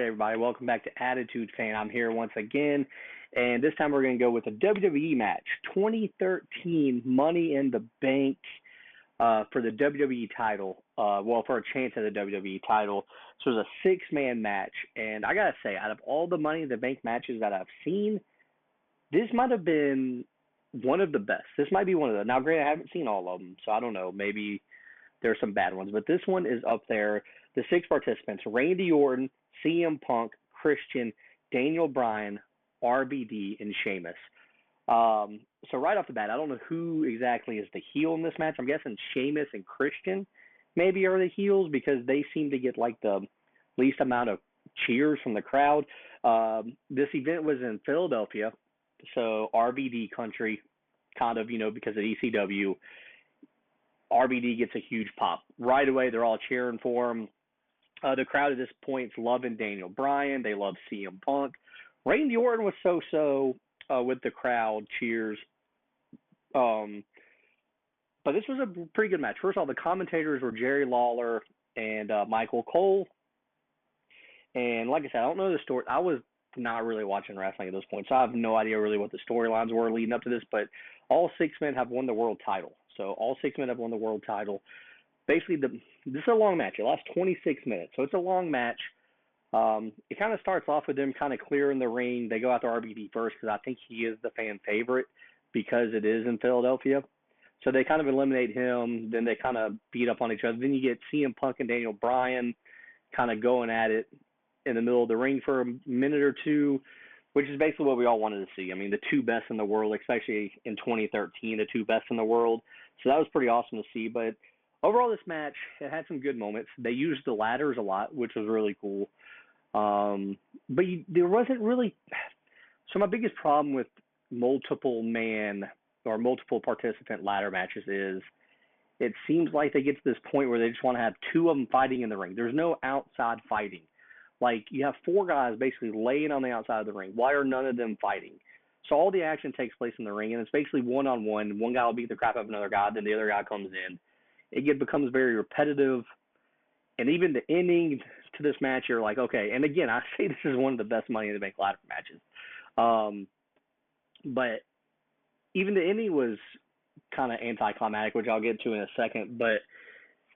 everybody? Welcome back to Attitude Fan. I'm here once again, and this time we're going to go with a WWE match. 2013 Money in the Bank for the WWE title. For a chance at the WWE title. So it was a six-man match, and I got to say, out of all the Money in the Bank matches that I've seen, this might have been one of the best. This might be one of the. Now, granted, I haven't seen all of them, so I don't know. Maybe there's some bad ones, but this one is up there. The six participants: Randy Orton, CM Punk, Christian, Daniel Bryan, RVD, and Sheamus. So right off the bat, I don't know who exactly is the heel in this match. I'm guessing Sheamus and Christian maybe are the heels because they seem to get like the least amount of cheers from the crowd. This event was in Philadelphia, so RVD country, kind of, because of ECW. RVD gets a huge pop. Right away, they're all cheering for him. The crowd at this point is loving Daniel Bryan. They love CM Punk. Randy Orton was so-so with the crowd cheers. But this was a pretty good match. First of all, the commentators were Jerry Lawler and Michael Cole. And like I said, I don't know the story. I was not really watching wrestling at this point, so I have no idea really what the storylines were leading up to this. But all six men have won the world title. So all six men have won the world title. Basically, this is a long match. It lasts 26 minutes, so it's a long match. It kind of starts off with them kind of clearing the ring. They go out to RVD first because I think he is the fan favorite because it is in Philadelphia. So they kind of eliminate him. Then they kind of beat up on each other. Then you get CM Punk and Daniel Bryan kind of going at it in the middle of the ring for a minute or two, which is basically what we all wanted to see. I mean, the two best in the world, especially in 2013, the two best in the world. So that was pretty awesome to see. But overall, this match, it had some good moments. They used the ladders a lot, which was really cool. But there wasn't really – so my biggest problem with multiple man or multiple participant ladder matches is it seems like they get to this point where they just want to have two of them fighting in the ring. There's no outside fighting. Like, you have four guys basically laying on the outside of the ring. Why are none of them fighting? So all the action takes place in the ring, and it's basically one-on-one. One guy will beat the crap out of another guy, then the other guy comes in. It becomes very repetitive. And even the ending to this match, you're like, okay. And again, I say this is one of the best Money in the Bank ladder matches. But even the ending was kind of anticlimactic, which I'll get to in a second. But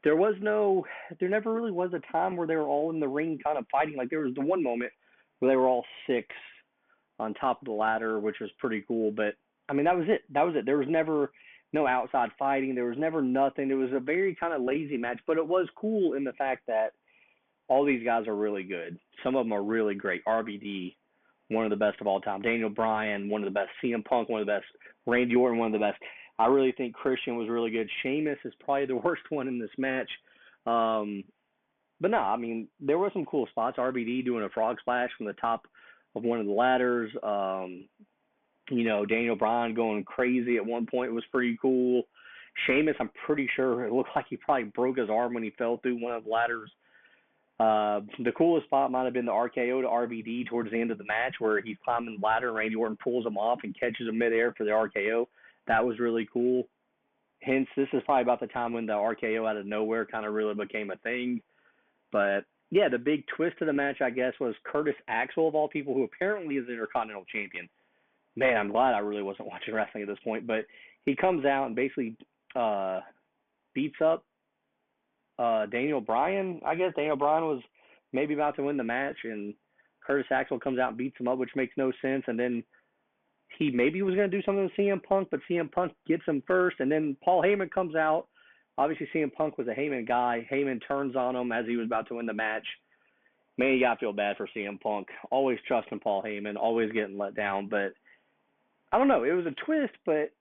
there never really was a time where they were all in the ring kind of fighting. Like, there was the one moment where they were all six on top of the ladder, which was pretty cool. But, I mean, that was it. There was never no outside fighting. There was never nothing. It was a very kind of lazy match, but it was cool in the fact that all these guys are really good. Some of them are really great. RVD, one of the best of all time. Daniel Bryan, one of the best. CM Punk, one of the best. Randy Orton, one of the best. I really think Christian was really good. Sheamus is probably the worst one in this match. But no, I mean, there were some cool spots. RVD doing a frog splash from the top of one of the ladders. Daniel Bryan going crazy at one point was pretty cool. Sheamus, I'm pretty sure it looked like he probably broke his arm when he fell through one of the ladders. The coolest spot might have been the RKO to RVD towards the end of the match where he's climbing the ladder and Randy Orton pulls him off and catches him midair for the RKO. That was really cool. Hence, this is probably about the time when the RKO out of nowhere kind of really became a thing. But, yeah, the big twist of the match, I guess, was Curtis Axel, of all people, who apparently is the Intercontinental Champion. Man, I'm glad I really wasn't watching wrestling at this point. But he comes out and basically beats up Daniel Bryan. I guess Daniel Bryan was maybe about to win the match, and Curtis Axel comes out and beats him up, which makes no sense. And then he maybe was going to do something with CM Punk, but CM Punk gets him first. And then Paul Heyman comes out. Obviously, CM Punk was a Heyman guy. Heyman turns on him as he was about to win the match. Man, you got to feel bad for CM Punk. Always trusting Paul Heyman, always getting let down. But I don't know. It was a twist, but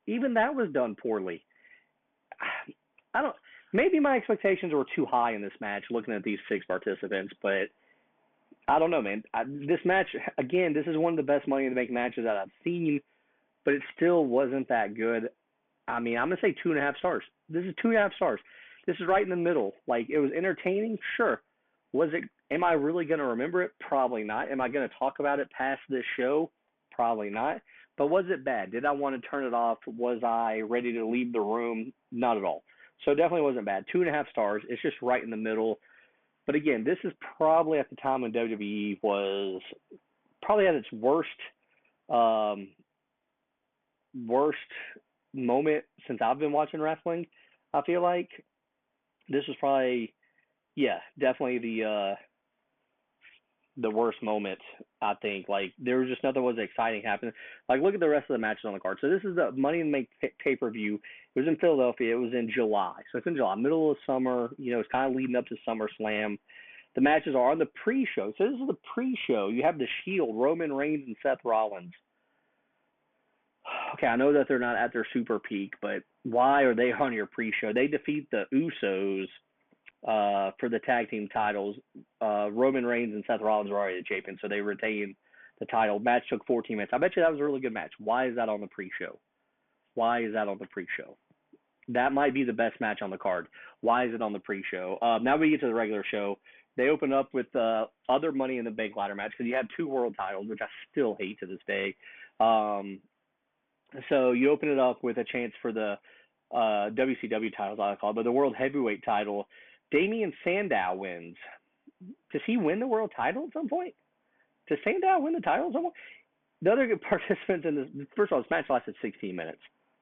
even that was done poorly. Maybe my expectations were too high in this match looking at these six participants, but I don't know, man. This match, again, this is one of the best Money in the Bank matches that I've seen, but it still wasn't that good. I mean, I'm going to say 2.5 stars. This is 2.5 stars. This is right in the middle. Like, it was entertaining? Sure. Am I really going to remember it? Probably not. Am I going to talk about it past this show? Probably not. But was it bad? Did I want to turn it off? Was I ready to leave the room? Not at all. So it definitely wasn't bad. 2.5 stars. It's just right in the middle. But again, this is probably at the time when WWE was probably at its um, worst moment since I've been watching wrestling. I feel like this was probably, yeah, definitely the worst moment. I think like there was just nothing was exciting happening. Like look at the rest of the matches on the card. So this is the Money in the Bank pay-per-view. It was in Philadelphia. It was in July. So it's in July, middle of summer. You know, it's kind of leading up to SummerSlam. The matches are on the pre-show. So this is the pre-show. You have the Shield, Roman Reigns and Seth Rollins. Okay, I know that they're not at their super peak, but why are they on your pre-show? They defeat the Usos for the tag team titles. Roman Reigns and Seth Rollins were already the champions, so they retained the title. Match took 14 minutes. I bet you that was a really good match. Why is that on the pre-show? Why is that on the pre-show? That might be the best match on the card. Why is it on the pre-show? Now we get to the regular show. They open up with other Money in the Bank ladder match because you have 2 world titles, which I still hate to this day. So you open it up with a chance for the WCW titles, I call it, but the World Heavyweight title. Damian Sandow wins. Does he win the world title at some point? Does Sandow win the title at some point? The other participants in this, first of all, this match lasted 16 minutes.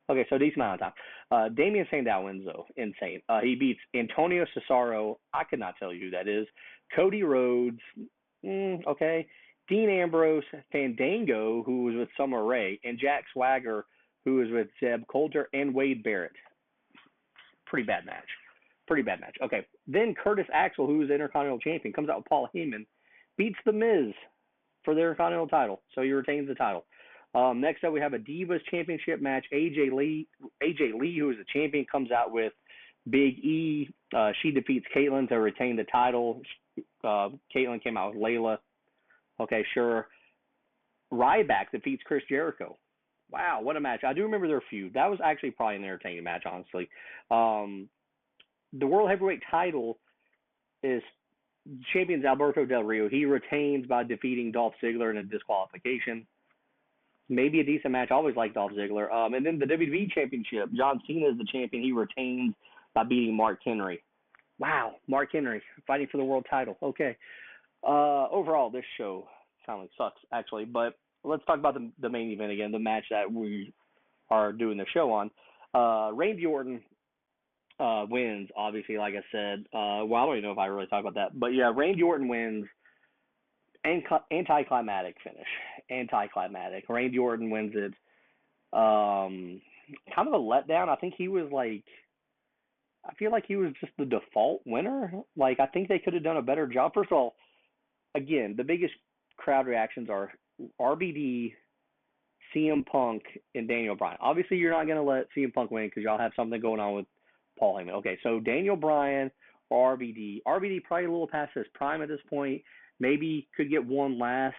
Okay, so decent amount of time. Damian Sandow wins, though. Insane. He beats Antonio Cesaro. I could not tell you who that is. Cody Rhodes. Okay. Dean Ambrose, Fandango, who was with Summer Rae, and Jack Swagger, who was with Zeb Coulter and Wade Barrett. Pretty bad match. Okay. Then Curtis Axel, who was the Intercontinental Champion, comes out with Paul Heyman, beats The Miz for the Intercontinental title, so he retains the title. Next up, we have a Divas Championship match. AJ Lee, who is the champion, comes out with Big E. She defeats Caitlyn to retain the title. Caitlyn came out with Layla. Okay, sure. Ryback defeats Chris Jericho. Wow, what a match. I do remember their feud. That was actually probably an entertaining match, honestly. The World Heavyweight title is champions Alberto Del Rio. He retains by defeating Dolph Ziggler in a disqualification. Maybe a decent match. I always liked Dolph Ziggler. And then the WWE Championship, John Cena is the champion. He retains by beating Mark Henry. Wow, Mark Henry fighting for the world title. Okay. Overall, this show kind of sucks, actually. But let's talk about the main event again, the match that we are doing the show on. Randy Orton wins, obviously, like I said. Well, I don't even know if I really talk about that. But, yeah, Randy Orton wins. Anticlimactic finish. Anticlimactic. Randy Orton wins it. Kind of a letdown. I think he was like, I feel like he was just the default winner. Like, I think they could have done a better job. First of all, again, the biggest crowd reactions are RBD, CM Punk, and Daniel Bryan. Obviously, you're not going to let CM Punk win because y'all have something going on with Paul Heyman. Okay, so Daniel Bryan or RBD. RBD probably a little past his prime at this point. Maybe could get one last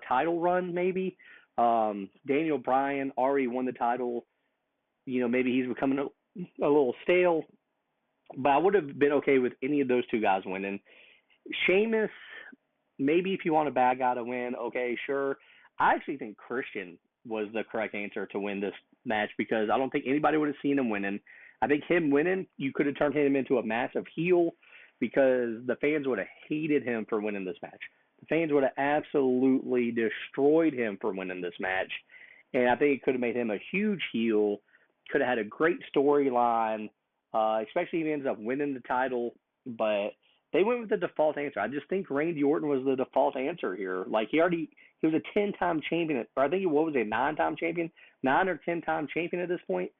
title run, maybe. Daniel Bryan already won the title. You know, maybe he's becoming a little stale. But I would have been okay with any of those 2 guys winning. Sheamus, maybe if you want a bad guy to win, okay, sure. I actually think Christian was the correct answer to win this match because I don't think anybody would have seen him winning. I think him winning, you could have turned him into a massive heel because the fans would have hated him for winning this match. The fans would have absolutely destroyed him for winning this match. And I think it could have made him a huge heel, could have had a great storyline, especially if he ends up winning the title. But they went with the default answer. I just think Randy Orton was the default answer here. Like, he was a 10-time champion, or I think he was a 9-time champion, 9 or 10-time champion at this point.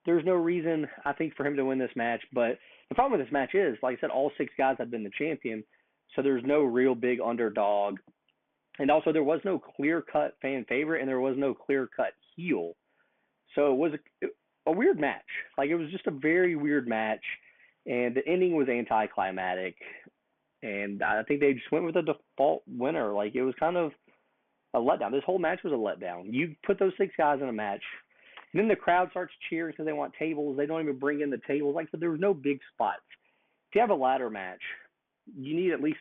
There's no reason, I think, for him to win this match. But the problem with this match is, like I said, all 6 guys have been the champion, so there's no real big underdog. And also, there was no clear-cut fan favorite, and there was no clear-cut heel. So it was a weird match. Like, it was just a very weird match, and the ending was anticlimactic. And I think they just went with a default winner. Like, it was kind of a letdown. This whole match was a letdown. You put those 6 guys in a match, and then the crowd starts cheering because they want tables. They don't even bring in the tables. Like I said, there was no big spots. If you have a ladder match, you need at least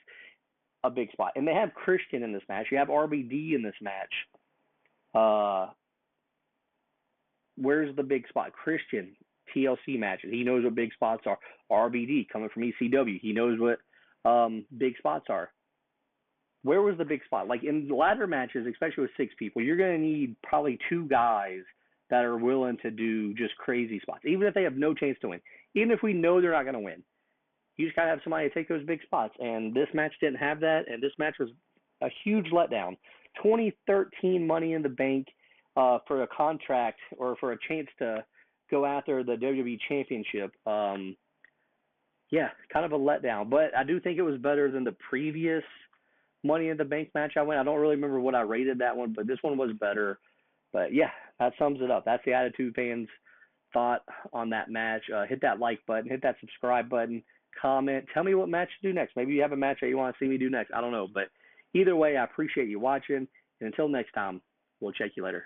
a big spot. And they have Christian in this match. You have RBD in this match. Where's the big spot? Christian, TLC matches. He knows what big spots are. RBD coming from ECW. He knows what big spots are. Where was the big spot? Like in ladder matches, especially with 6 people, you're going to need probably 2 guys that are willing to do just crazy spots, even if they have no chance to win. Even if we know they're not going to win, you just got to have somebody to take those big spots. And this match didn't have that, and this match was a huge letdown. 2013 Money in the Bank for a contract or for a chance to go after the WWE Championship. Yeah, kind of a letdown. But I do think it was better than the previous Money in the Bank match I went. I don't really remember what I rated that one, but this one was better. But yeah, that sums it up. That's the Attitude Fans' thought on that match. Hit that like button, hit that subscribe button, comment. Tell me what match to do next. Maybe you have a match that you want to see me do next. I don't know. But either way, I appreciate you watching. And until next time, we'll check you later.